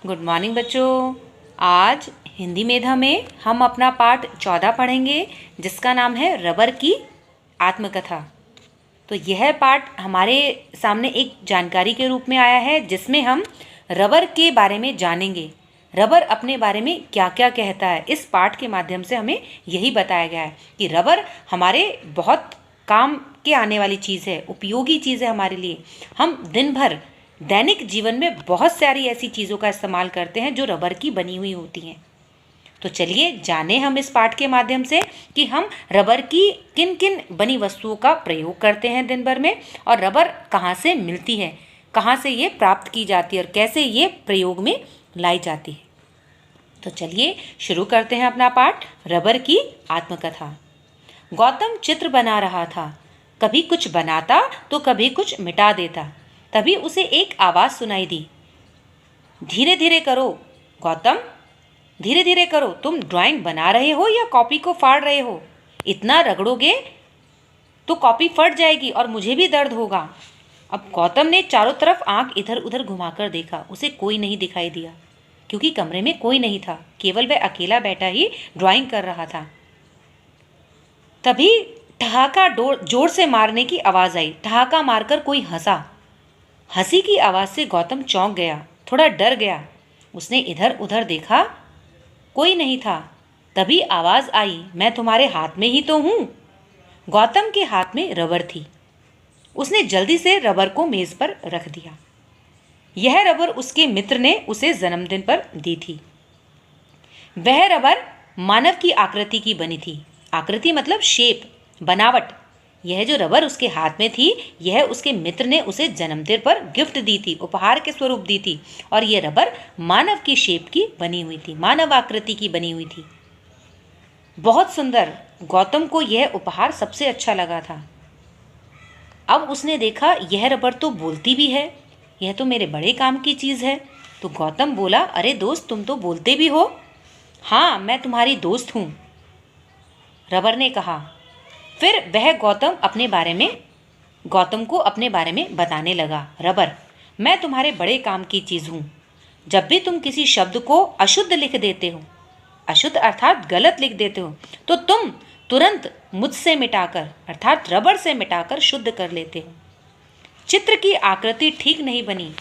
Good morning बच्चों। आज हिंदी मेधा में हम अपना पाठ 14 पढ़ेंगे, जिसका नाम है रबर की आत्मकथा। तो यह पाठ हमारे सामने एक जानकारी के रूप में आया है, जिसमें हम रबर के बारे में जानेंगे। रबर अपने बारे में क्या क्या कहता है, इस पाठ के माध्यम से हमें यही बताया गया है कि रबर हमारे बहुत काम के आने वाली चीज़ है, उपयोगी चीज़ है हमारे लिए। हम दिन भर दैनिक जीवन में बहुत सारी ऐसी चीज़ों का इस्तेमाल करते हैं जो रबर की बनी हुई होती हैं। तो चलिए जाने हम इस पाठ के माध्यम से कि हम रबर की किन किन बनी वस्तुओं का प्रयोग करते हैं दिन भर में, और रबर कहाँ से मिलती है, कहाँ से ये प्राप्त की जाती है और कैसे ये प्रयोग में लाई जाती है। तो चलिए शुरू करते हैं अपना पाठ, रबर की आत्मकथा। गौतम चित्र बना रहा था। कभी कुछ बनाता तो कभी कुछ मिटा देता। तभी उसे एक आवाज़ सुनाई दी। धीरे धीरे करो गौतम, धीरे धीरे करो। तुम ड्राइंग बना रहे हो या कॉपी को फाड़ रहे हो? इतना रगड़ोगे तो कॉपी फट जाएगी और मुझे भी दर्द होगा। अब गौतम ने चारों तरफ आंख इधर उधर घुमाकर देखा। उसे कोई नहीं दिखाई दिया, क्योंकि कमरे में कोई नहीं था। केवल वह अकेला बैठा ही ड्राइंग कर रहा था। तभी ठहाका जोर से मारने की आवाज़ आई। ठहाका मारकर कोई हंसा। हंसी की आवाज़ से गौतम चौंक गया, थोड़ा डर गया। उसने इधर उधर देखा, कोई नहीं था। तभी आवाज़ आई, मैं तुम्हारे हाथ में ही तो हूँ। गौतम के हाथ में रबर थी। उसने जल्दी से रबर को मेज़ पर रख दिया। यह रबर उसके मित्र ने उसे जन्मदिन पर दी थी। वह रबर मानव की आकृति की बनी थी। आकृति मतलब शेप, बनावट। यह जो रबर उसके हाथ में थी, यह उसके मित्र ने उसे जन्मदिन पर गिफ्ट दी थी, उपहार के स्वरूप दी थी। और यह रबर मानव की शेप की बनी हुई थी, मानव आकृति की बनी हुई थी। बहुत सुंदर। गौतम को यह उपहार सबसे अच्छा लगा था। अब उसने देखा यह रबर तो बोलती भी है, यह तो मेरे बड़े काम की चीज़ है। तो गौतम बोला, अरे दोस्त, तुम तो बोलते भी हो। हाँ, मैं तुम्हारी दोस्त हूँ, रबर ने कहा। फिर वह गौतम को अपने बारे में बताने लगा। रबर, मैं तुम्हारे बड़े काम की चीज़ हूँ। जब भी तुम किसी शब्द को अशुद्ध लिख देते हो, अशुद्ध अर्थात गलत लिख देते हो, तो तुम तुरंत मुझसे मिटाकर अर्थात रबर से मिटाकर शुद्ध कर लेते हो। चित्र की आकृति ठीक नहीं बनी,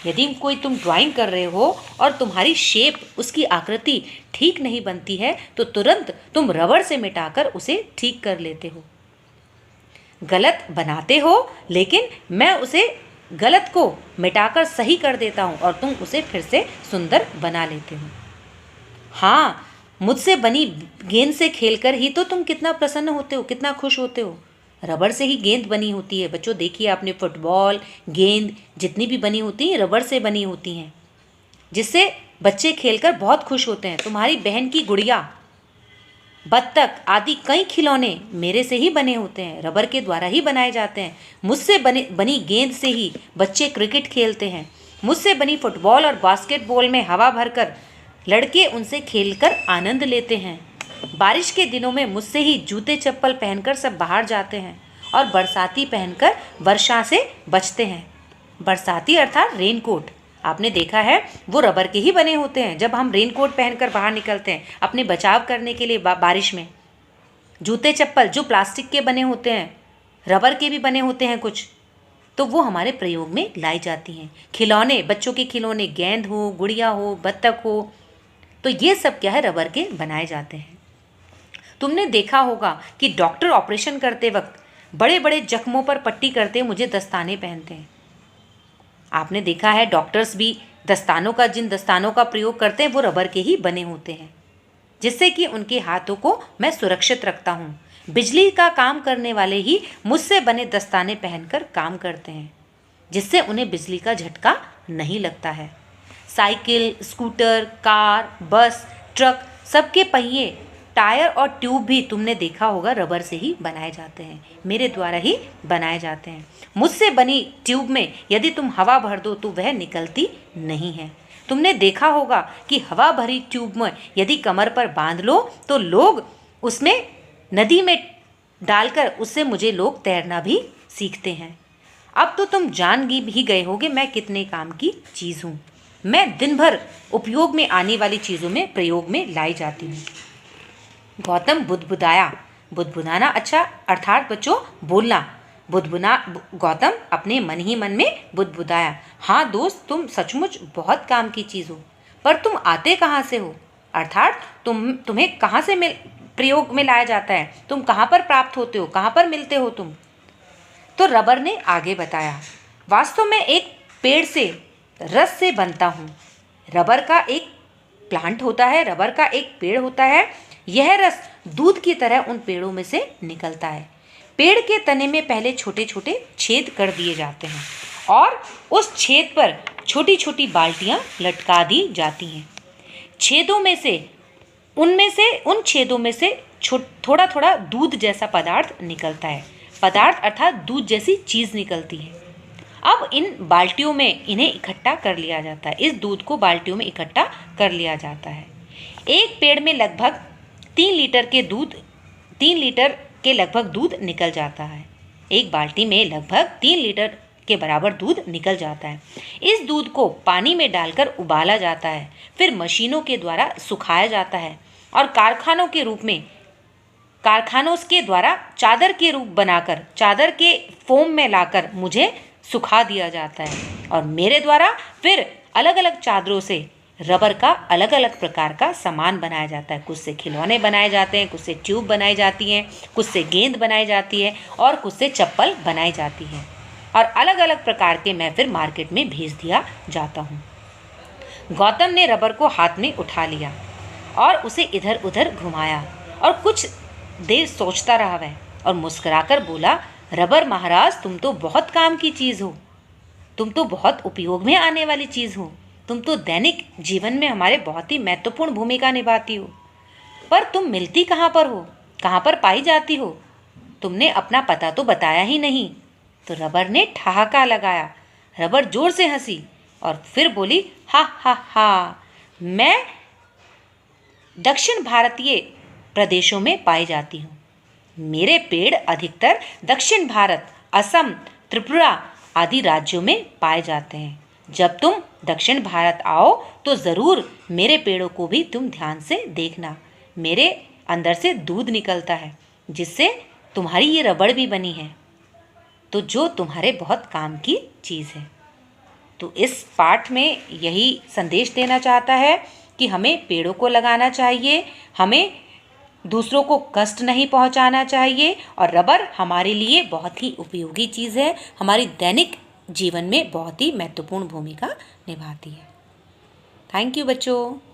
यदि तुम ड्राइंग कर रहे हो और तुम्हारी शेप, उसकी आकृति ठीक नहीं बनती है, तो तुरंत तुम रबर से मिटाकर उसे ठीक कर लेते हो। गलत बनाते हो, लेकिन मैं उसे गलत को मिटाकर सही कर देता हूँ और तुम उसे फिर से सुंदर बना लेते हो। हाँ, मुझसे बनी गेंद से खेलकर ही तो तुम कितना प्रसन्न होते हो, कितना खुश होते हो। रबर से ही गेंद बनी होती है बच्चों। देखिए आपने, फुटबॉल, गेंद जितनी भी बनी होती हैं रबर से बनी होती हैं, जिससे बच्चे खेलकर बहुत खुश होते हैं। तुम्हारी बहन की गुड़िया, बत्तख आदि कई खिलौने मेरे से ही बने होते हैं, रबर के द्वारा ही बनाए जाते हैं। मुझसे बनी गेंद से ही बच्चे क्रिकेट खेलते हैं। मुझसे बनी फुटबॉल और बास्केटबॉल में हवा भरकर लड़के उनसे खेलकर आनंद लेते हैं। बारिश के दिनों में मुझसे ही जूते चप्पल पहनकर सब बाहर जाते हैं और बरसाती पहनकर वर्षा से बचते हैं। बरसाती अर्थात रेनकोट, आपने देखा है वो रबर के ही बने होते हैं। जब हम रेनकोट पहनकर बाहर निकलते हैं अपने बचाव करने के लिए बारिश में। जूते चप्पल जो प्लास्टिक के बने होते हैं, रबर के भी बने होते हैं कुछ, तो वो हमारे प्रयोग में लाई जाती हैं। खिलौने, बच्चों के खिलौने, गेंद हो, गुड़िया हो, बत्तख हो, तो ये सब क्या है, रबर के बनाए जाते हैं। तुमने देखा होगा कि डॉक्टर ऑपरेशन करते वक्त बड़े बड़े जख्मों पर पट्टी करते मुझे दस्ताने पहनते हैं। आपने देखा है डॉक्टर्स भी जिन दस्तानों का प्रयोग करते हैं वो रबर के ही बने होते हैं, जिससे कि उनके हाथों को मैं सुरक्षित रखता हूँ। बिजली का काम करने वाले ही मुझसे बने दस्ताने पहनकर काम करते हैं, जिससे उन्हें बिजली का झटका नहीं लगता है। साइकिल, स्कूटर, कार, बस, ट्रक, सबके पहिए, टायर और ट्यूब भी तुमने देखा होगा रबर से ही बनाए जाते हैं, मेरे द्वारा ही बनाए जाते हैं। मुझसे बनी ट्यूब में यदि तुम हवा भर दो तो वह निकलती नहीं है। तुमने देखा होगा कि हवा भरी ट्यूब में यदि कमर पर बांध लो तो लोग उसमें नदी में डालकर उससे मुझे लोग तैरना भी सीखते हैं। अब तो तुम जान भी गए होगे मैं कितने काम की चीज़ हूँ। मैं दिन भर उपयोग में आने वाली चीज़ों में प्रयोग में लाई जाती हूँ। गौतम बुदबुदाया। बुदबुदाना अच्छा अर्थात बच्चों बोलना। गौतम अपने मन ही मन में बुदबुदाया, हाँ दोस्त, तुम सचमुच बहुत काम की चीज़ हो, पर तुम आते कहाँ से हो? अर्थात तुम्हें कहाँ से प्रयोग में लाया जाता है? तुम कहाँ पर प्राप्त होते हो? कहाँ पर मिलते हो तुम? तो रबर ने आगे बताया, वास्तव में एक पेड़ से रस से बनता हूँ। रबर का एक प्लांट होता है, रबर का एक पेड़ होता है। यह रस दूध की तरह उन पेड़ों में से निकलता है। पेड़ के तने में पहले छोटे छोटे छेद कर दिए जाते हैं और उस छेद पर छोटी छोटी बाल्टियां लटका दी जाती हैं। उन छेदों में से थोड़ा थोड़ा दूध जैसा पदार्थ निकलता है। पदार्थ अर्थात दूध जैसी चीज़ निकलती है। अब इन बाल्टियों में इन्हें इकट्ठा कर लिया जाता है। इस दूध को बाल्टियों में इकट्ठा कर लिया जाता है। एक पेड़ में लगभग 3 लीटर के लगभग दूध निकल जाता है। एक बाल्टी में लगभग 3 लीटर के बराबर दूध निकल जाता है। इस दूध को पानी में डालकर उबाला जाता है, फिर मशीनों के द्वारा सुखाया जाता है और कारखानों के द्वारा चादर के रूप बनाकर चादर के फोम में लाकर मुझे सुखा दिया जाता है और मेरे द्वारा फिर अलग अलग चादरों से रबर का अलग अलग प्रकार का सामान बनाया जाता है। कुछ से खिलौने बनाए जाते हैं, कुछ से ट्यूब बनाई जाती हैं, कुछ से गेंद बनाई जाती है और कुछ से चप्पल बनाई जाती है और अलग अलग प्रकार के मैं फिर मार्केट में भेज दिया जाता हूँ। गौतम ने रबर को हाथ में उठा लिया और उसे इधर उधर घुमाया और कुछ देर सोचता रहा वह और मुस्कुराकर बोला, रबर महाराज, तुम तो बहुत काम की चीज़ हो, तुम तो बहुत उपयोग में आने वाली चीज़ हो, तुम तो दैनिक जीवन में हमारे बहुत ही महत्वपूर्ण भूमिका निभाती हो, पर तुम मिलती कहाँ पर हो? कहाँ पर पाई जाती हो? तुमने अपना पता तो बताया ही नहीं। तो रबर ने ठहाका लगाया। रबर जोर से हंसी और फिर बोली, हा हा हा, मैं दक्षिण भारतीय प्रदेशों में पाई जाती हूँ। मेरे पेड़ अधिकतर दक्षिण भारत, असम, त्रिपुरा आदि राज्यों में पाए जाते हैं। जब तुम दक्षिण भारत आओ तो ज़रूर मेरे पेड़ों को भी तुम ध्यान से देखना। मेरे अंदर से दूध निकलता है जिससे तुम्हारी ये रबड़ भी बनी है, तो जो तुम्हारे बहुत काम की चीज़ है। तो इस पाठ में यही संदेश देना चाहता है कि हमें पेड़ों को लगाना चाहिए, हमें दूसरों को कष्ट नहीं पहुंचाना चाहिए और रबर हमारे लिए बहुत ही उपयोगी चीज़ है, हमारी दैनिक जीवन में बहुत ही महत्वपूर्ण भूमिका निभाती है। थैंक यू बच्चों।